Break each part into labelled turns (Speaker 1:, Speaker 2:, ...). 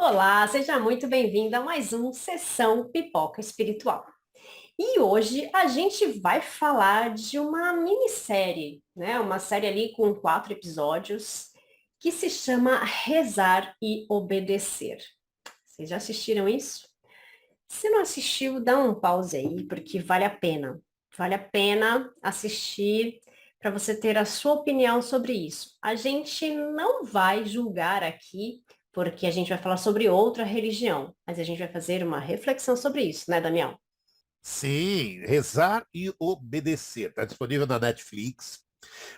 Speaker 1: Olá, seja muito bem-vinda a mais um Sessão Pipoca Espiritual. E hoje a gente vai falar de uma minissérie, né? Uma série ali com 4 episódios que se chama Rezar e Obedecer. Vocês já assistiram isso? Se não assistiu, dá um pause aí, porque vale a pena. Vale a pena assistir para você ter a sua opinião sobre isso. A gente não vai julgar aqui, porque a gente vai falar sobre outra religião, mas a gente vai fazer uma reflexão sobre isso, né, Damião?
Speaker 2: Sim, Rezar e Obedecer. Está disponível na Netflix.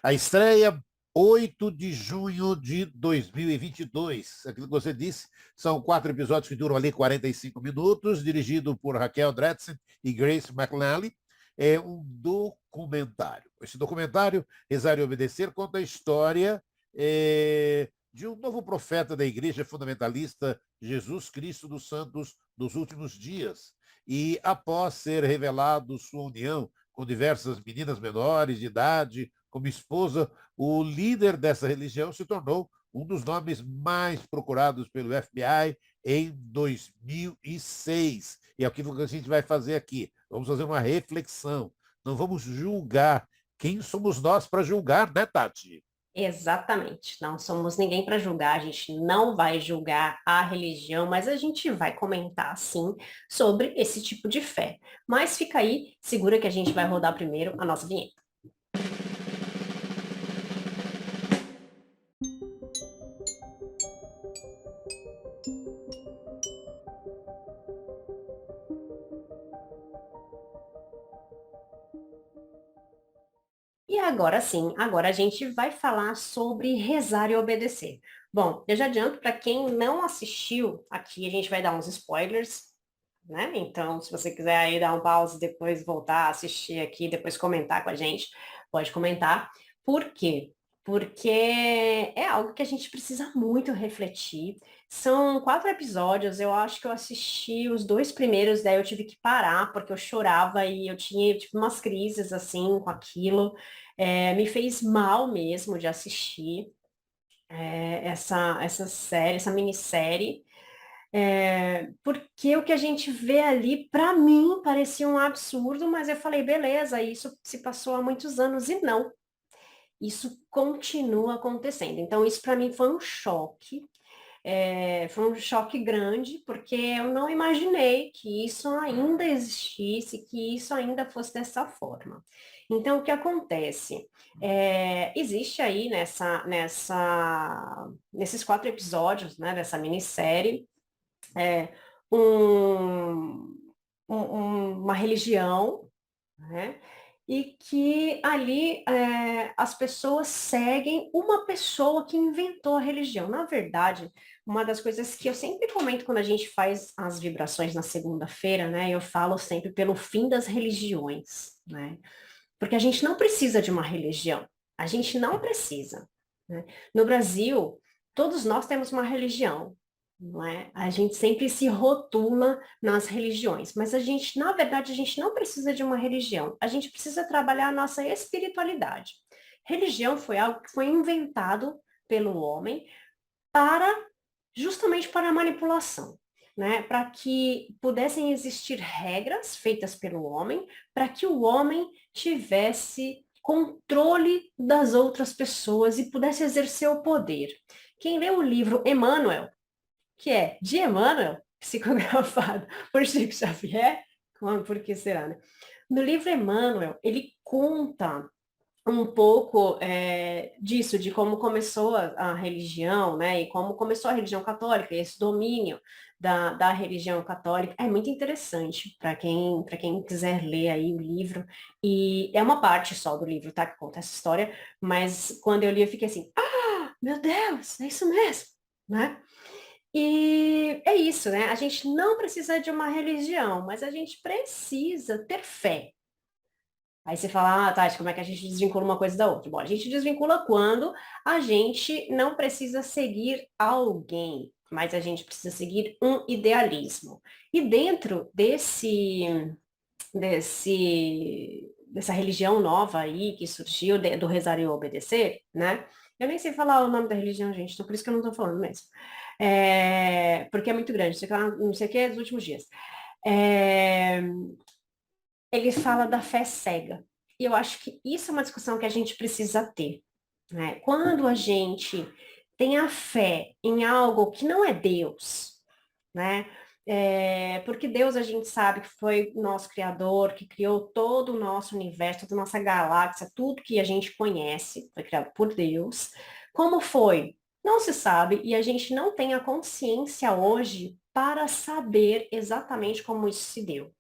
Speaker 2: A estreia, 8 de junho de 2022. Aquilo que você disse, são 4 episódios que duram ali 45 minutos, dirigido por Raquel Dresden e Grace McNally. É um documentário. Esse documentário, Rezar e Obedecer, conta a história de um novo profeta da Igreja Fundamentalista, Jesus Cristo dos Santos dos Últimos Dias. E após ser revelado sua união com diversas meninas menores de idade, como esposa, o líder dessa religião se tornou um dos nomes mais procurados pelo FBI em 2006. E é aquilo que a gente vai fazer aqui. Vamos fazer uma reflexão. Não vamos julgar. Quem somos nós para julgar, né, Tati?
Speaker 1: Exatamente. Não somos ninguém para julgar, a gente não vai julgar a religião, mas a gente vai comentar, sim, sobre esse tipo de fé. Mas fica aí, segura que a gente vai rodar primeiro a nossa vinheta. E agora sim, agora a gente vai falar sobre rezar e obedecer. Bom, eu já adianto para quem não assistiu, aqui a gente vai dar uns spoilers, né? Então, se você quiser aí dar um pause, depois voltar a assistir aqui, depois comentar com a gente, pode comentar. Por quê? Porque é algo que a gente precisa muito refletir. São 4 episódios, eu acho que eu assisti os 2 primeiros, daí eu tive que parar, porque eu chorava e eu tinha, tipo, umas crises, assim, com aquilo. Me fez mal mesmo de assistir essa série, essa minissérie. Porque o que a gente vê ali, para mim, parecia um absurdo, mas eu falei, beleza, isso se passou há muitos anos e não, isso continua acontecendo. Então, isso para mim foi um choque grande, porque eu não imaginei que isso ainda existisse, que isso ainda fosse dessa forma. Então, o que acontece? Existe aí nesses 4 episódios, né, dessa minissérie, é, um, uma religião, né? E que ali as pessoas seguem uma pessoa que inventou a religião. Na verdade, uma das coisas que eu sempre comento quando a gente faz as vibrações na segunda-feira, né? Eu falo sempre pelo fim das religiões, né? Porque a gente não precisa de uma religião. A gente não precisa, né? No Brasil, todos nós temos uma religião, não é? A gente sempre se rotula nas religiões, mas a gente, na verdade, a gente não precisa de uma religião. A gente precisa trabalhar a nossa espiritualidade. Religião foi algo que foi inventado pelo homem para justamente para a manipulação, né? Para que pudessem existir regras feitas pelo homem, para que o homem tivesse controle das outras pessoas e pudesse exercer o poder. Quem lê o livro Emmanuel, que é de Emmanuel, psicografado por Chico Xavier, por que será, né? No livro Emmanuel, ele conta um pouco disso, de como começou a religião, né, e como começou a religião católica, e esse domínio da religião católica. É muito interessante para quem quiser ler aí o livro, e é uma parte só do livro, tá, que conta essa história, mas quando eu li eu fiquei assim, ah, meu Deus, é isso mesmo, né? E é isso, né? A gente não precisa de uma religião, mas a gente precisa ter fé. Aí você fala, ah, Tati, como é que a gente desvincula uma coisa da outra? Bom, a gente desvincula quando a gente não precisa seguir alguém, mas a gente precisa seguir um idealismo. E dentro dessa religião nova aí que surgiu do rezar e obedecer, né? Eu nem sei falar o nome da religião, gente, então por isso que eu não estou falando mesmo. porque é muito grande, não sei o que, dos últimos dias. É, ele fala da fé cega. E eu acho que isso é uma discussão que a gente precisa ter, né? Quando a gente tem a fé em algo que não é Deus, né? Porque Deus a gente sabe que foi nosso criador, que criou todo o nosso universo, toda a nossa galáxia, tudo que a gente conhece, foi criado por Deus. Como foi? Não se sabe e a gente não tem a consciência hoje para saber exatamente como isso se deu.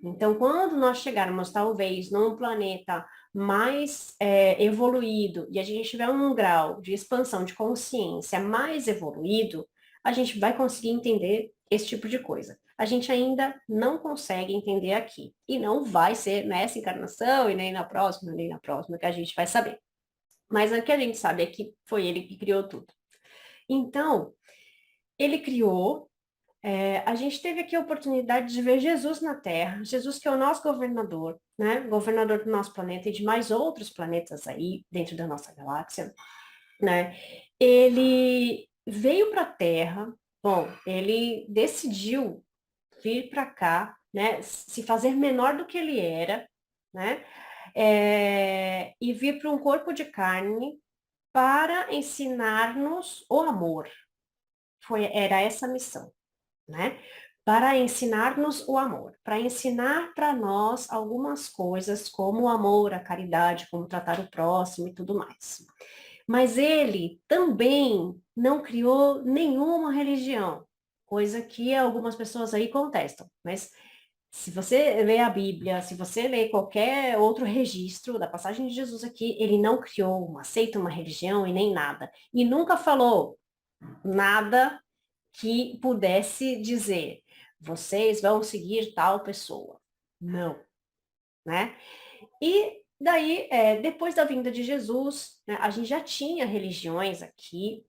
Speaker 1: Então, quando nós chegarmos, talvez, num planeta mais evoluído e a gente tiver um grau de expansão de consciência mais evoluído, a gente vai conseguir entender esse tipo de coisa. A gente ainda não consegue entender aqui. E não vai ser nessa encarnação e nem na próxima que a gente vai saber. Mas o que a gente sabe é que foi ele que criou tudo. Então, ele criou a gente teve aqui a oportunidade de ver Jesus na Terra, Jesus que é o nosso governador, né? Governador do nosso planeta e de mais outros planetas aí dentro da nossa galáxia, né? Ele veio para a Terra, bom, ele decidiu vir para cá, né? Se fazer menor do que ele era, né? E vir para um corpo de carne para ensinar-nos o amor. Era essa a missão, né? Para ensinar-nos o amor, para ensinar para nós algumas coisas como o amor, a caridade, como tratar o próximo e tudo mais. Mas ele também não criou nenhuma religião, coisa que algumas pessoas aí contestam. Mas se você lê a Bíblia, se você lê qualquer outro registro da passagem de Jesus aqui, ele não criou uma seita, uma religião e nem nada. E nunca falou nada que pudesse dizer, vocês vão seguir tal pessoa. Não, né? E daí, depois da vinda de Jesus, né, a gente já tinha religiões aqui,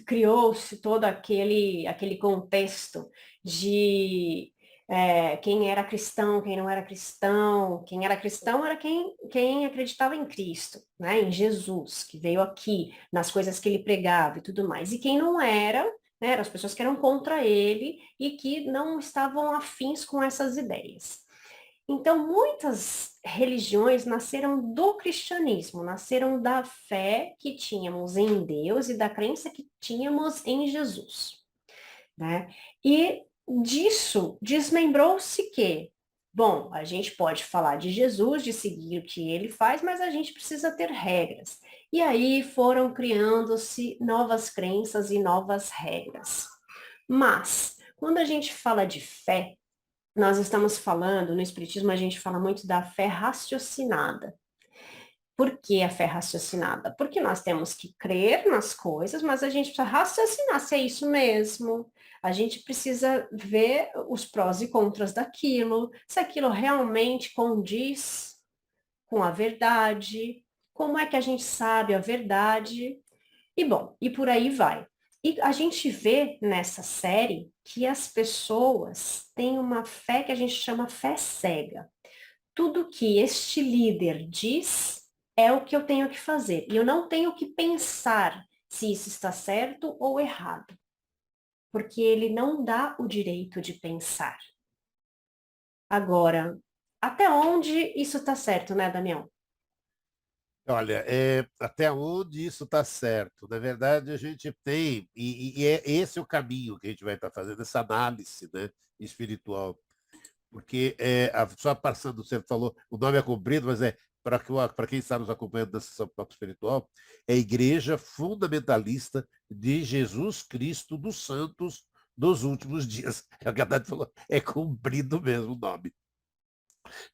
Speaker 1: criou-se todo aquele contexto de quem era cristão, quem não era cristão. Quem era cristão era quem acreditava em Cristo, né, em Jesus, que veio aqui, nas coisas que ele pregava e tudo mais. E quem não era, né, eram as pessoas que eram contra ele e que não estavam afins com essas ideias. Então, muitas religiões nasceram do cristianismo, nasceram da fé que tínhamos em Deus e da crença que tínhamos em Jesus, né? E disso desmembrou-se que, bom, a gente pode falar de Jesus, de seguir o que ele faz, mas a gente precisa ter regras. E aí foram criando-se novas crenças e novas regras. Mas, quando a gente fala de fé, nós estamos falando, no Espiritismo a gente fala muito da fé raciocinada. Por que a fé raciocinada? Porque nós temos que crer nas coisas, mas a gente precisa raciocinar se é isso mesmo. A gente precisa ver os prós e contras daquilo, se aquilo realmente condiz com a verdade, como é que a gente sabe a verdade, e bom, e por aí vai. E a gente vê nessa série que as pessoas têm uma fé que a gente chama fé cega. Tudo que este líder diz é o que eu tenho que fazer. E eu não tenho que pensar se isso está certo ou errado, porque ele não dá o direito de pensar. Agora, até onde isso está certo, né, Daniel?
Speaker 2: Olha, até onde isso está certo? Na verdade, a gente tem, e é esse o caminho que a gente vai estar fazendo, essa análise, né, espiritual. Porque, só passando, você falou, o nome é comprido, mas para quem está nos acompanhando da sessão Papo Espiritual, é a Igreja Fundamentalista de Jesus Cristo dos Santos dos Últimos Dias. É o que a Tati falou, é comprido mesmo o nome.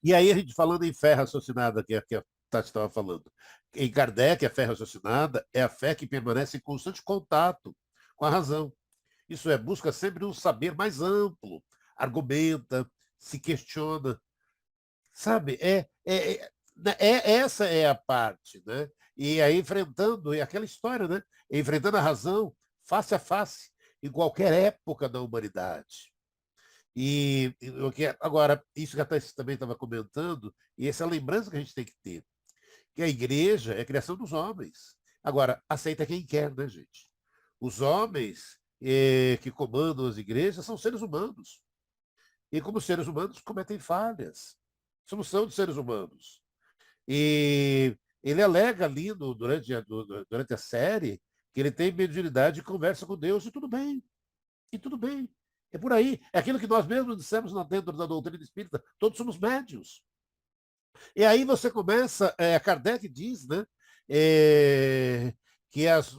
Speaker 2: E aí, a gente falando em fé raciocinada, que a Tati estava falando. Em Kardec, a fé raciocinada é a fé que permanece em constante contato com a razão. Isso é, busca sempre um saber mais amplo, argumenta, se questiona, sabe? Essa é a parte, né? E aí enfrentando, é aquela história, né? Enfrentando a razão face a face, em qualquer época da humanidade. Agora, isso que a Thais também estava comentando, e essa lembrança que a gente tem que ter, que a igreja é a criação dos homens. Agora, aceita quem quer, né, gente? Os homens que comandam as igrejas são seres humanos. E como seres humanos cometem falhas. Somos são de seres humanos. E ele alega ali durante a série que ele tem mediunidade e conversa com Deus, e tudo bem. E tudo bem. É por aí. É aquilo que nós mesmos dissemos lá dentro da doutrina espírita. Todos somos médios. E aí você começa, Kardec diz, né, é, que as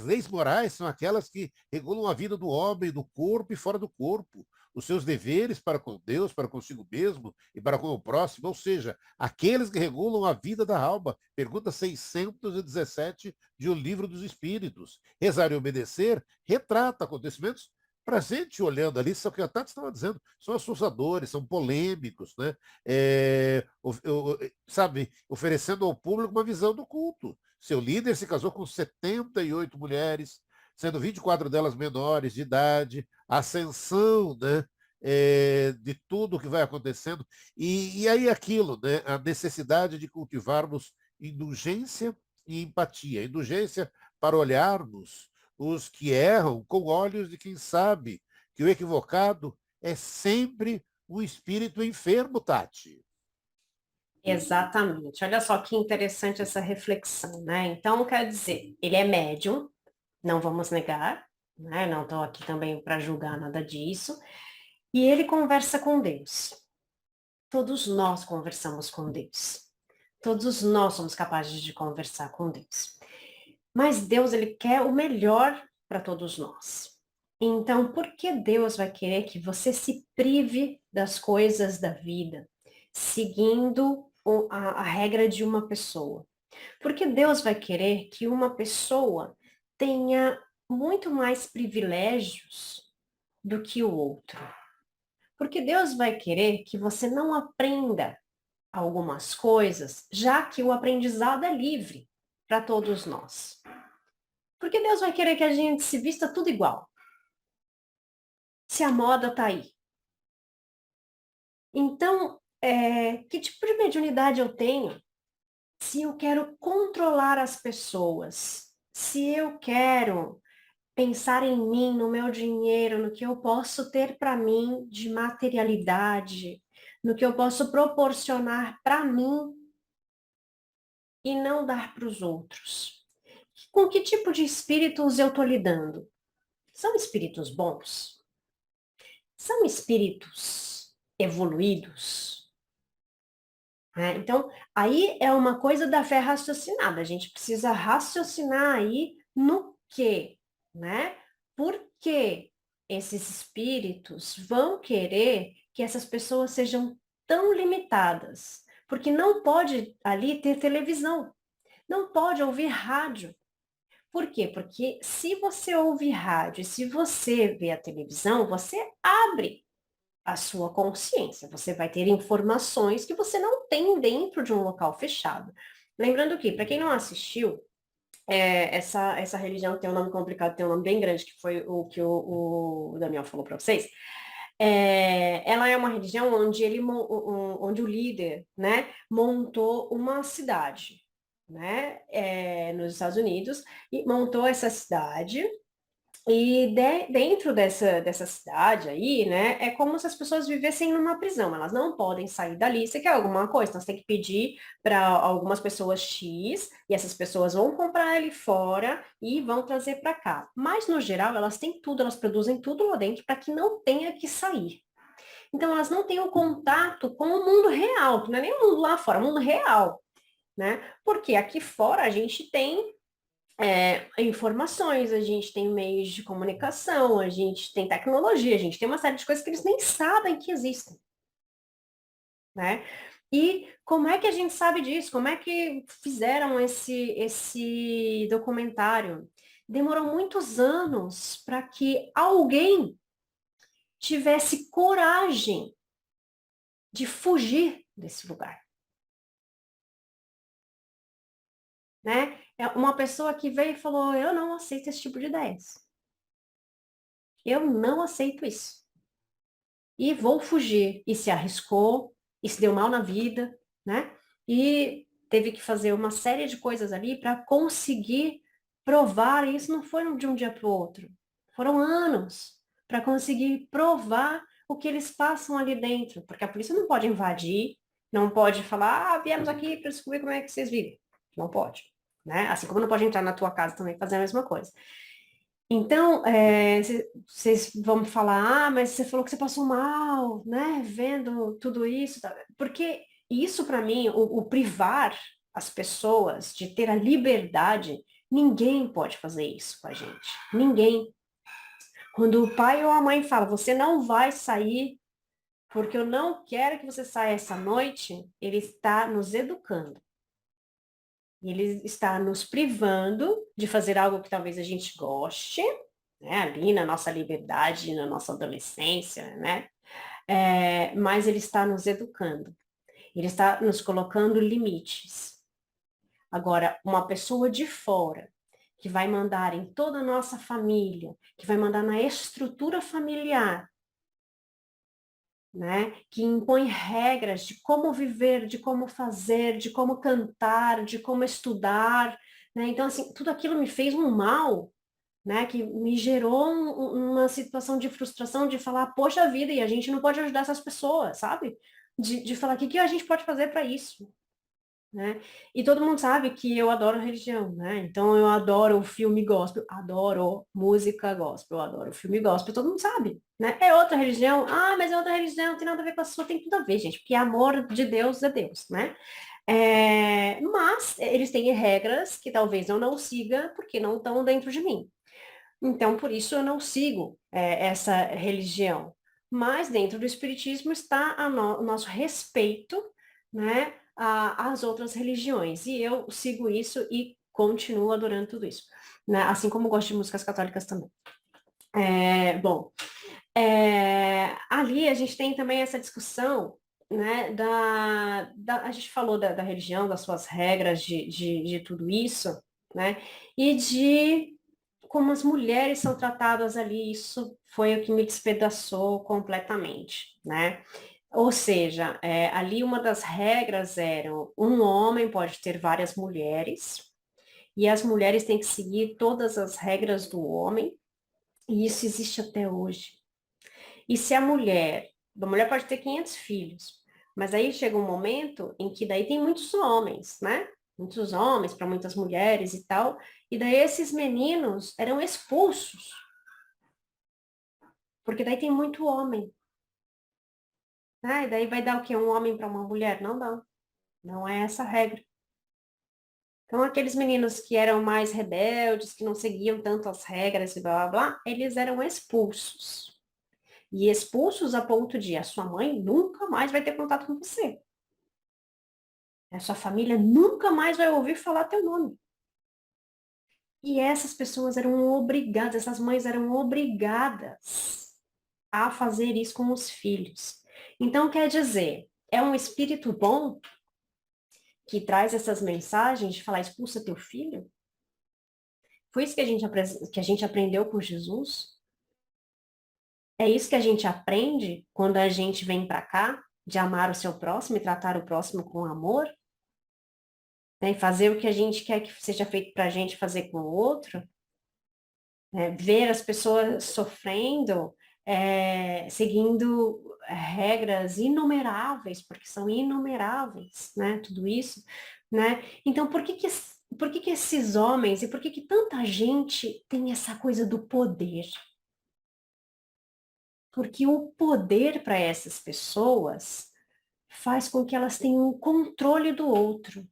Speaker 2: leis morais são aquelas que regulam a vida do homem, do corpo e fora do corpo, os seus deveres para com Deus, para consigo mesmo e para com o próximo, ou seja, aqueles que regulam a vida da alma. Pergunta 617 de O Livro dos Espíritos. Rezar e obedecer retrata acontecimentos para a gente olhando ali, só que a Tati estava dizendo, são assustadores, são polêmicos, né? Sabe, oferecendo ao público uma visão do culto. Seu líder se casou com 78 mulheres, sendo 24 delas menores de idade, a ascensão, né, de tudo que vai acontecendo. E aí aquilo, né, a necessidade de cultivarmos indulgência e empatia. Indulgência para olharmos os que erram com olhos de quem sabe que o equivocado é sempre o espírito enfermo, Tati.
Speaker 1: Exatamente. Olha só que interessante essa reflexão, né? Então, quer dizer, ele é médium, não vamos negar, né? Não estou aqui também para julgar nada disso. E ele conversa com Deus. Todos nós conversamos com Deus. Todos nós somos capazes de conversar com Deus. Mas Deus, ele quer o melhor para todos nós. Então, por que Deus vai querer que você se prive das coisas da vida, seguindo a regra de uma pessoa? Porque Deus vai querer que uma pessoa tenha muito mais privilégios do que o outro. Porque Deus vai querer que você não aprenda algumas coisas, já que o aprendizado é livre para todos nós. Porque Deus vai querer que a gente se vista tudo igual. Se a moda tá aí. Então, que tipo de mediunidade eu tenho se eu quero controlar as pessoas? Se eu quero pensar em mim, no meu dinheiro, no que eu posso ter para mim de materialidade, no que eu posso proporcionar para mim e não dar para os outros. Com que tipo de espíritos eu estou lidando? São espíritos bons? São espíritos evoluídos? Né? Então, aí é uma coisa da fé raciocinada. A gente precisa raciocinar aí no quê, né? Por que esses espíritos vão querer que essas pessoas sejam tão limitadas? Porque não pode ali ter televisão, não pode ouvir rádio. Por quê? Porque se você ouve rádio, se você vê a televisão, você abre a sua consciência. Você vai ter informações que você não tem dentro de um local fechado. Lembrando que, para quem não assistiu, essa religião tem um nome complicado, tem um nome bem grande, que foi o que o Daniel falou para vocês. Ela é uma religião onde onde o líder, né, montou uma cidade, né, nos Estados Unidos, e montou essa cidade e dentro dessa cidade aí, né, é como se as pessoas vivessem numa prisão, elas não podem sair dali. Você quer alguma coisa? Então você tem que pedir para algumas pessoas X, e essas pessoas vão comprar ali fora e vão trazer para cá. Mas, no geral, elas têm tudo, elas produzem tudo lá dentro para que não tenha que sair. Então, elas não têm o contato com o mundo real, que não é nem o mundo lá fora, é o mundo real, né? Porque aqui fora a gente tem informações, a gente tem meios de comunicação, a gente tem tecnologia, a gente tem uma série de coisas que eles nem sabem que existem, né? E como é que a gente sabe disso? Como é que fizeram esse documentário? Demorou muitos anos para que alguém tivesse coragem de fugir desse lugar, né? É uma pessoa que veio e falou, eu não aceito esse tipo de ideias. Eu não aceito isso. E vou fugir. E se arriscou, e se deu mal na vida, né? E teve que fazer uma série de coisas ali para conseguir provar, e isso não foi de um dia para o outro. Foram anos para conseguir provar o que eles passam ali dentro, porque a polícia não pode invadir, não pode falar, viemos aqui para descobrir como é que vocês vivem. Não pode, né? Assim como não pode entrar na tua casa também e fazer a mesma coisa. Então, vocês vão falar, mas você falou que você passou mal, né? Vendo tudo isso, tá? Porque isso, para mim, o privar as pessoas de ter a liberdade, ninguém pode fazer isso com a gente. Ninguém. Quando o pai ou a mãe fala, você não vai sair porque eu não quero que você saia essa noite, ele está nos educando. Ele está nos privando de fazer algo que talvez a gente goste, né, ali na nossa liberdade, na nossa adolescência, né? Mas ele está nos educando. Ele está nos colocando limites. Agora, uma pessoa de fora que vai mandar em toda a nossa família, que vai mandar na estrutura familiar, né? Que impõe regras de como viver, de como fazer, de como cantar, de como estudar, né? Então, assim, tudo aquilo me fez um mal, né? Que me gerou uma situação de frustração de falar, poxa vida, e a gente não pode ajudar essas pessoas, sabe? De falar, o que que a gente pode fazer para isso? Né? E todo mundo sabe que eu adoro religião, né? Então eu adoro o filme gospel, adoro música gospel, eu adoro o filme gospel, todo mundo sabe, né? É outra religião, mas é outra religião, não tem nada a ver com a sua, tem tudo a ver, gente, porque amor de Deus é Deus, né? Mas eles têm regras que talvez eu não siga porque não estão dentro de mim. Então, por isso eu não sigo essa religião. Mas dentro do Espiritismo está o nosso respeito, né, às outras religiões. E eu sigo isso e continuo adorando tudo isso. Né? Assim como gosto de músicas católicas também. Bom, ali a gente tem também essa discussão, né, a gente falou da religião, das suas regras, de tudo isso, né, e de como as mulheres são tratadas ali, isso foi o que me despedaçou completamente, né? Ou seja, ali uma das regras era um homem pode ter várias mulheres, e as mulheres têm que seguir todas as regras do homem, e isso existe até hoje. E se a mulher pode ter 500 filhos, mas aí chega um momento em que daí tem muitos homens, né? Muitos homens para muitas mulheres e tal, e daí esses meninos eram expulsos, porque daí tem muito homem, né? E daí vai dar o quê? Um homem para uma mulher? Não, não. Não é essa a regra. Então, aqueles meninos que eram mais rebeldes, que não seguiam tanto as regras e blá, blá, blá, eles eram expulsos. E expulsos a ponto de a sua mãe nunca mais vai ter contato com você. A sua família nunca mais vai ouvir falar teu nome. E essas pessoas eram obrigadas, essas mães eram obrigadas a fazer isso com os filhos. Então, quer dizer, é um espírito bom que traz essas mensagens de falar, expulsa teu filho? Foi isso que a gente aprendeu com Jesus? É isso que a gente aprende quando a gente vem para cá, de amar o seu próximo e tratar o próximo com amor? Né? Fazer o que a gente quer que seja feito para a gente fazer com o outro? Ver as pessoas sofrendo, seguindo regras inumeráveis, porque são inumeráveis, né? Tudo isso, né? Então, por que que esses homens e por que que tanta gente tem essa coisa do poder? Porque o poder para essas pessoas faz com que elas tenham o controle do outro.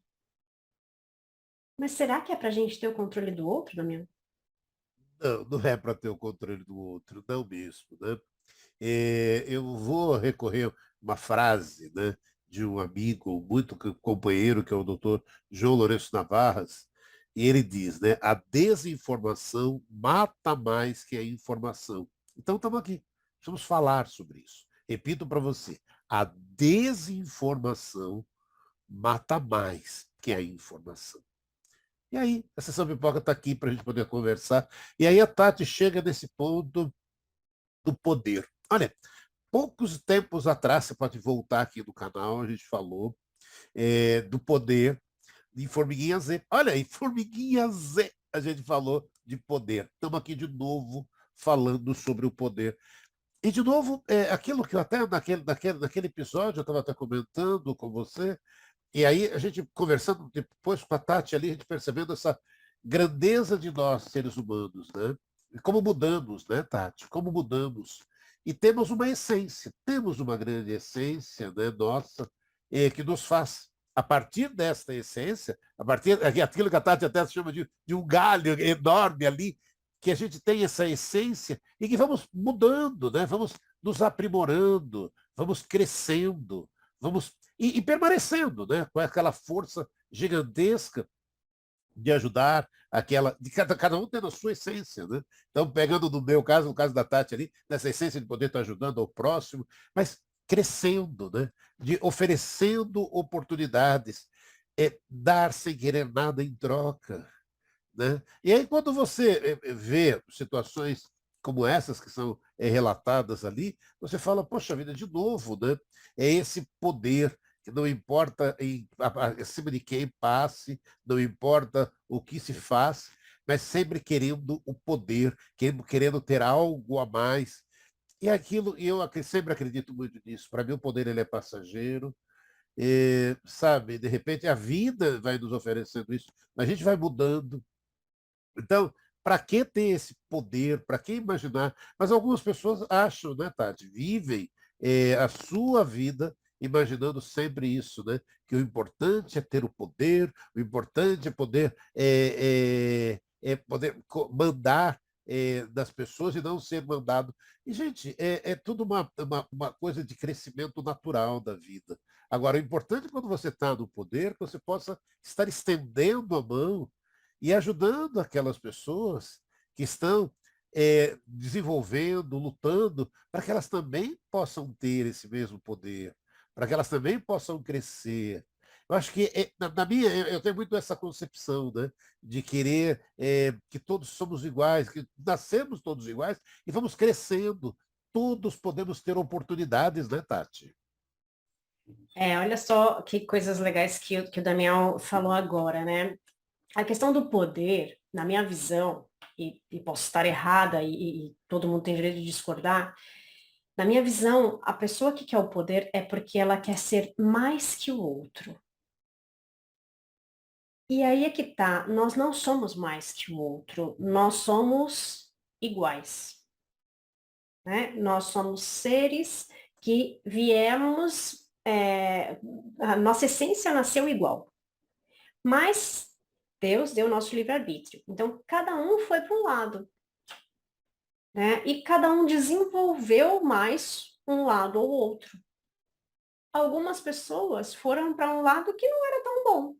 Speaker 1: Mas será que é para a gente ter o controle do outro, Damião?
Speaker 2: Não, não é para ter o controle do outro, não mesmo, né? Eu vou recorrer a uma frase, né, de um amigo, muito companheiro, que é o doutor João Lourenço Navarras, e ele diz, né, a desinformação mata mais que a informação. Então estamos aqui, vamos falar sobre isso. Repito para você, a desinformação mata mais que a informação. E aí, a Sessão Pipoca está aqui para a gente poder conversar. E aí a Tati chega nesse ponto do poder. Olha, poucos tempos atrás, você pode voltar aqui no canal, a gente falou do poder de Formiguinha Z. Olha aí, Formiguinha Z, a gente falou de poder. Estamos aqui de novo falando sobre o poder. E, de novo, aquilo que eu até naquele episódio eu estava até comentando com você, e aí a gente conversando depois com a Tati ali, a gente percebendo essa grandeza de nós, seres humanos, né? E como mudamos, né, Tati? Como mudamos. E temos uma grande essência, né, nossa, que nos faz, a partir desta essência, a partir daquilo que a Tati até chama de um galho enorme ali, que a gente tem essa essência e que vamos mudando, né? Vamos nos aprimorando, vamos crescendo, vamos e permanecendo, né? Com aquela força gigantesca de ajudar aquela, de cada um tendo a sua essência, né? Então, pegando no meu caso, no caso da Tati ali, nessa essência de poder estar ajudando ao próximo, mas crescendo, né? De oferecendo oportunidades, dar sem querer nada em troca, né? E aí, quando você vê situações como essas que são relatadas ali, você fala, poxa vida, de novo, né? É esse poder que não importa acima de quem passe, não importa o que se faz, mas sempre querendo o poder, querendo ter algo a mais. E aquilo, e eu sempre acredito muito nisso. Para mim, o poder ele é passageiro, sabe? De repente, a vida vai nos oferecendo isso, a gente vai mudando, então, para que ter esse poder? Para que imaginar? Mas algumas pessoas acham, né, Tati? Vivem a sua vida imaginando sempre isso, né? Que o importante é ter o poder, o importante é poder, poder mandar das pessoas e não ser mandado. E, gente, é tudo uma coisa de crescimento natural da vida. Agora, o importante é quando você está no poder, que você possa estar estendendo a mão e ajudando aquelas pessoas que estão desenvolvendo, lutando, para que elas também possam ter esse mesmo poder, para que elas também possam crescer. Eu acho que, na minha, eu tenho muito essa concepção, né, de querer que todos somos iguais, que nascemos todos iguais e vamos crescendo. Todos podemos ter oportunidades, né, Tati?
Speaker 1: Olha só que coisas legais que o Daniel falou agora, né? A questão do poder, na minha visão, e posso estar errada e todo mundo tem direito de discordar, na minha visão, a pessoa que quer o poder é porque ela quer ser mais que o outro. E aí é que tá, nós não somos mais que o outro, nós somos iguais, né? Nós somos seres que viemos, a nossa essência nasceu igual, mas Deus deu o nosso livre-arbítrio. Então, cada um foi para um lado, né? E cada um desenvolveu mais um lado ou outro. Algumas pessoas foram para um lado que não era tão bom.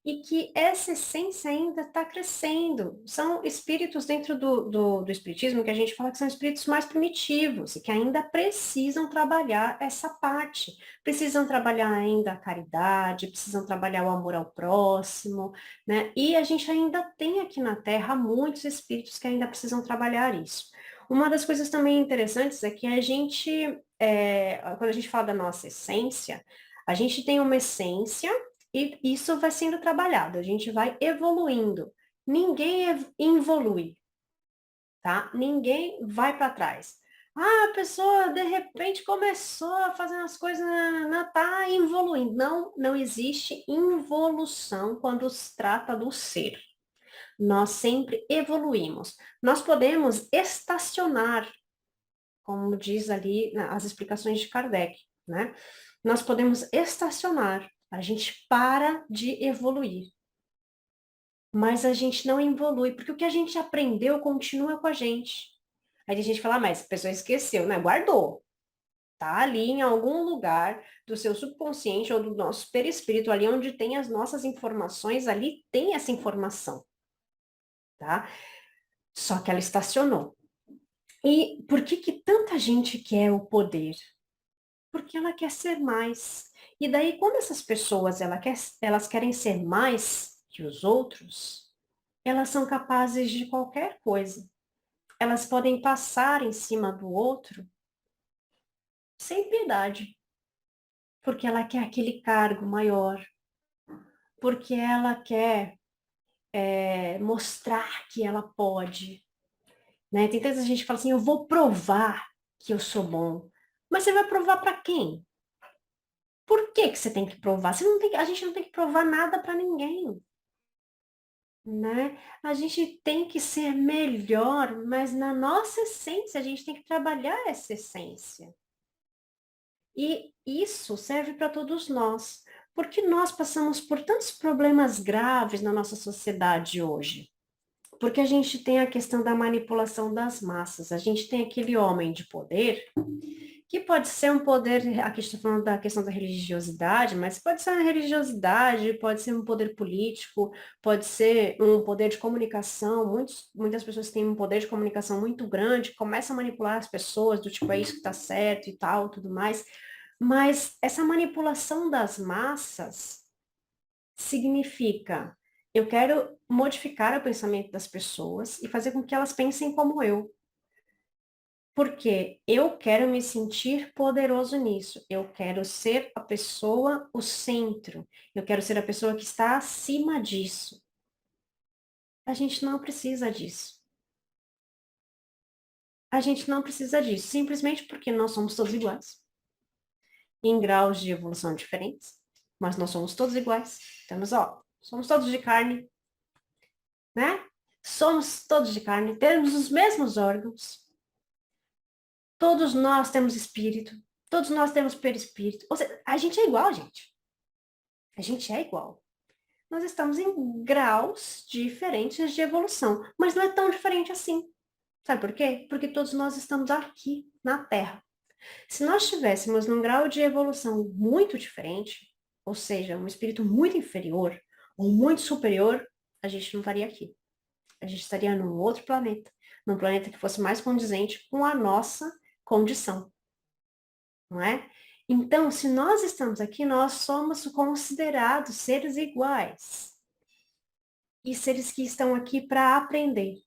Speaker 1: E que essa essência ainda está crescendo. São espíritos dentro do espiritismo que a gente fala que são espíritos mais primitivos e que ainda precisam trabalhar essa parte. Precisam trabalhar ainda a caridade, precisam trabalhar o amor ao próximo, né? E a gente ainda tem aqui na Terra muitos espíritos que ainda precisam trabalhar isso. Uma das coisas também interessantes é que a gente, quando a gente fala da nossa essência, a gente tem uma essência e isso vai sendo trabalhado, a gente vai evoluindo. Ninguém evolui, tá? Ninguém vai para trás. Ah, a pessoa de repente começou a fazer as coisas, tá evoluindo. Não, não existe involução quando se trata do ser. Nós sempre evoluímos. Nós podemos estacionar, como diz ali as explicações de Kardec, né? Nós podemos estacionar, a gente para de evoluir, mas a gente não evolui, porque o que a gente aprendeu continua com a gente. Aí a gente fala, mas a pessoa esqueceu, né? Guardou. Tá ali em algum lugar do seu subconsciente ou do nosso perispírito, ali onde tem as nossas informações, ali tem essa informação, tá? Só que ela estacionou. E por que que tanta gente quer o poder? Porque ela quer ser mais. E daí, quando essas pessoas elas querem ser mais que os outros, elas são capazes de qualquer coisa. Elas podem passar em cima do outro sem piedade, porque ela quer aquele cargo maior, porque ela quer mostrar que ela pode. né? Tem tanta gente que fala assim, eu vou provar que eu sou bom. Mas você vai provar para quem? Por que que você tem que provar? Você não tem, a gente não tem que provar nada para ninguém, né? A gente tem que ser melhor, mas na nossa essência, a gente tem que trabalhar essa essência. E isso serve para todos nós, porque nós passamos por tantos problemas graves na nossa sociedade hoje. Porque a gente tem a questão da manipulação das massas, a gente tem aquele homem de poder, que pode ser um poder, aqui estou falando da questão da religiosidade, mas pode ser uma religiosidade, pode ser um poder político, pode ser um poder de comunicação, muitas pessoas têm um poder de comunicação muito grande, começam a manipular as pessoas, do tipo, é isso que está certo e tal, tudo mais, mas essa manipulação das massas significa, eu quero modificar o pensamento das pessoas e fazer com que elas pensem como eu. Porque eu quero me sentir poderoso nisso. Eu quero ser a pessoa, o centro. Eu quero ser a pessoa que está acima disso. A gente não precisa disso. A gente não precisa disso, simplesmente porque nós somos todos iguais, em graus de evolução diferentes, mas nós somos todos iguais. Temos, ó, somos todos de carne, né? Somos todos de carne, temos os mesmos órgãos, todos nós temos espírito, todos nós temos perispírito. Ou seja, a gente é igual, gente. A gente é igual. Nós estamos em graus diferentes de evolução, mas não é tão diferente assim. Sabe por quê? Porque todos nós estamos aqui na Terra. Se nós estivéssemos num grau de evolução muito diferente, ou seja, um espírito muito inferior ou muito superior, a gente não estaria aqui. A gente estaria num outro planeta, num planeta que fosse mais condizente com a nossa condição, não é? Então, se nós estamos aqui, nós somos considerados seres iguais e seres que estão aqui para aprender.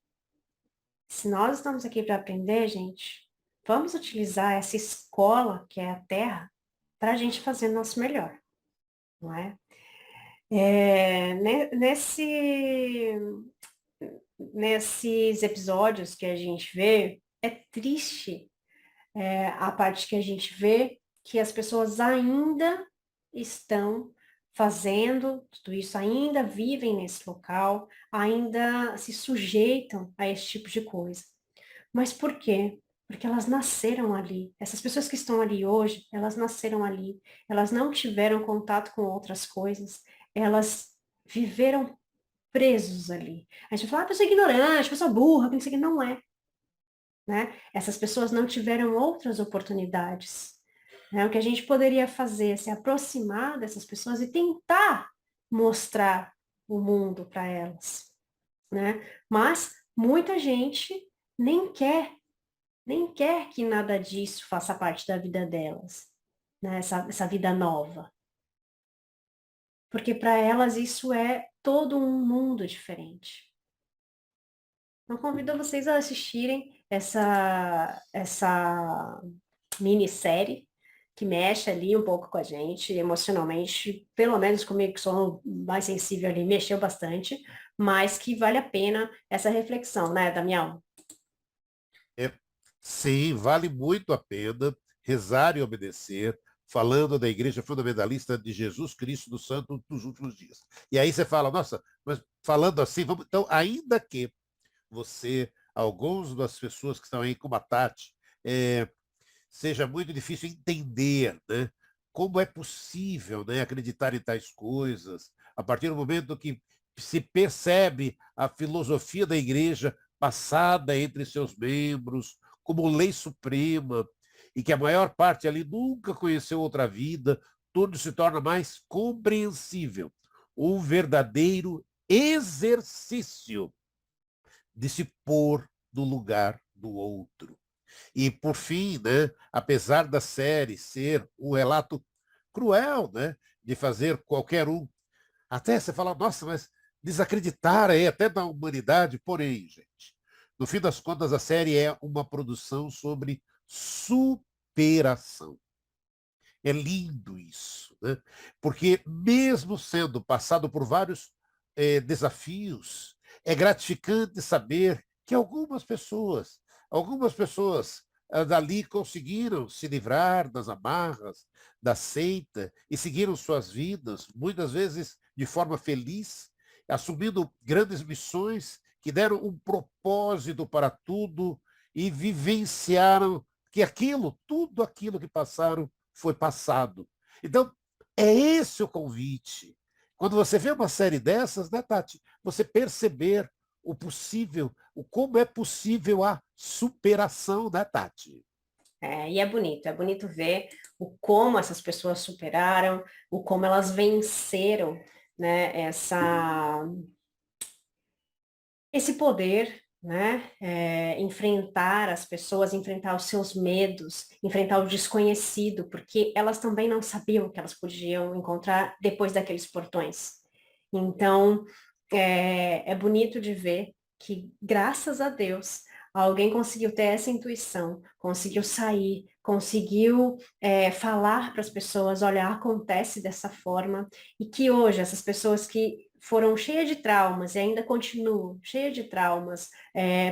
Speaker 1: Se nós estamos aqui para aprender, gente, vamos utilizar essa escola que é a Terra para a gente fazer o nosso melhor, não é? Nesses episódios que a gente vê, é triste a parte que a gente vê que as pessoas ainda estão fazendo tudo isso, ainda vivem nesse local, ainda se sujeitam a esse tipo de coisa. Mas por quê? Porque elas nasceram ali. Essas pessoas que estão ali hoje, elas nasceram ali. Elas não tiveram contato com outras coisas. Elas viveram presos ali. A gente fala, ah, pessoa ignorante, pessoa burra, que não sei o que. Não é, né? Essas pessoas não tiveram outras oportunidades. Né? O que a gente poderia fazer é se aproximar dessas pessoas e tentar mostrar o mundo para elas, né? Mas muita gente nem quer, nem quer que nada disso faça parte da vida delas, né? Essa vida nova. Porque para elas isso é todo um mundo diferente. Então, convido vocês a assistirem essa minissérie que mexe ali um pouco com a gente emocionalmente, pelo menos comigo que sou mais sensível ali, mexeu bastante, mas que vale a pena essa reflexão, né, Damião?
Speaker 2: É, sim, vale muito a pena rezar e obedecer, falando da Igreja Fundamentalista de Jesus Cristo do Santo dos últimos dias. E aí você fala, nossa, mas falando assim, vamos... Então, ainda que você, alguns das pessoas que estão aí como a Tati, seja muito difícil entender, né? Como é possível, né, acreditar em tais coisas, a partir do momento que se percebe a filosofia da igreja passada entre seus membros como lei suprema, e que a maior parte ali nunca conheceu outra vida, tudo se torna mais compreensível. Um verdadeiro exercício de se pôr no lugar do outro. E, por fim, né, apesar da série ser um relato cruel, né, de fazer qualquer um, até você fala, nossa, mas desacreditar aí até da humanidade, porém, gente, no fim das contas, a série é uma produção sobre superação. É lindo isso, né? Porque mesmo sendo passado por vários desafios, é gratificante saber que algumas pessoas dali conseguiram se livrar das amarras, da seita e seguiram suas vidas, muitas vezes de forma feliz, assumindo grandes missões que deram um propósito para tudo e vivenciaram que tudo aquilo que passaram foi passado. Então, é esse o convite. Quando você vê uma série dessas, né, Tati, você perceber o possível, o como é possível a superação, né, Tati?
Speaker 1: E é bonito ver o como essas pessoas superaram, o como elas venceram, né, esse poder, né, enfrentar as pessoas, enfrentar os seus medos, enfrentar o desconhecido, porque elas também não sabiam o que elas podiam encontrar depois daqueles portões. Então, é bonito de ver que, graças a Deus, alguém conseguiu ter essa intuição, conseguiu sair, conseguiu falar para as pessoas, olha, acontece dessa forma, e que hoje essas pessoas que foram cheias de traumas e ainda continuam cheias de traumas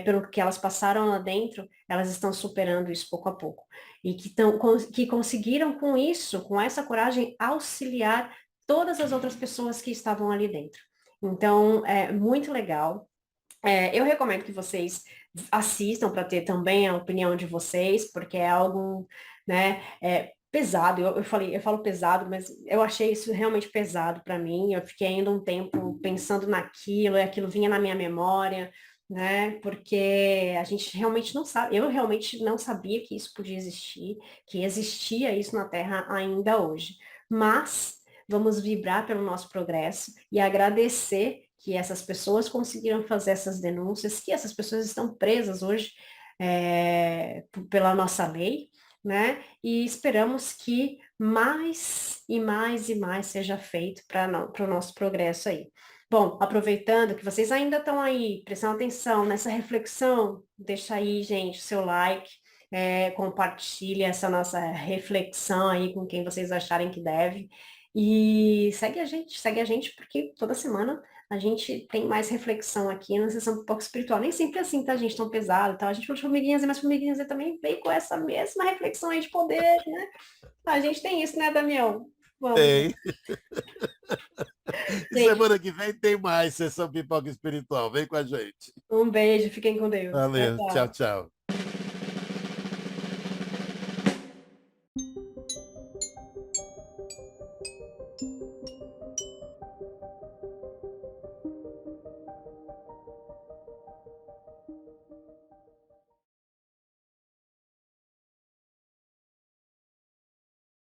Speaker 1: pelo que elas passaram lá dentro, elas estão superando isso pouco a pouco. E que conseguiram com isso, com essa coragem, auxiliar todas as outras pessoas que estavam ali dentro. Então, é muito legal. Eu recomendo que vocês assistam para ter também a opinião de vocês, porque é algo, né, pesado. Eu falo pesado, mas eu achei isso realmente pesado para mim. Eu fiquei ainda um tempo pensando naquilo, e aquilo vinha na minha memória, né? Porque a gente realmente não sabe, eu realmente não sabia que isso podia existir, que existia isso na Terra ainda hoje. Mas vamos vibrar pelo nosso progresso e agradecer que essas pessoas conseguiram fazer essas denúncias, que essas pessoas estão presas hoje pela nossa lei, né? E esperamos que mais e mais e mais seja feito para o nosso progresso aí. Bom, aproveitando que vocês ainda estão aí, prestando atenção nessa reflexão, deixa aí, gente, o seu like, compartilhe essa nossa reflexão aí com quem vocês acharem que deve. E segue a gente, porque toda semana a gente tem mais reflexão aqui na sessão Pipoca Espiritual. Nem sempre é assim, tá, gente? Tão pesado e tal. A gente falou de formiguinhas, mas formiguinhas também veio com essa mesma reflexão aí de poder, né? A gente tem isso, né, Damião? Vamos,
Speaker 2: Tem. E
Speaker 1: gente.
Speaker 2: semana que vem tem mais Sessão Pipoca Espiritual. Vem com a gente.
Speaker 1: Um beijo, fiquem com Deus. Tchau,
Speaker 2: Valeu. Tchau,
Speaker 1: tchau.
Speaker 2: tchau.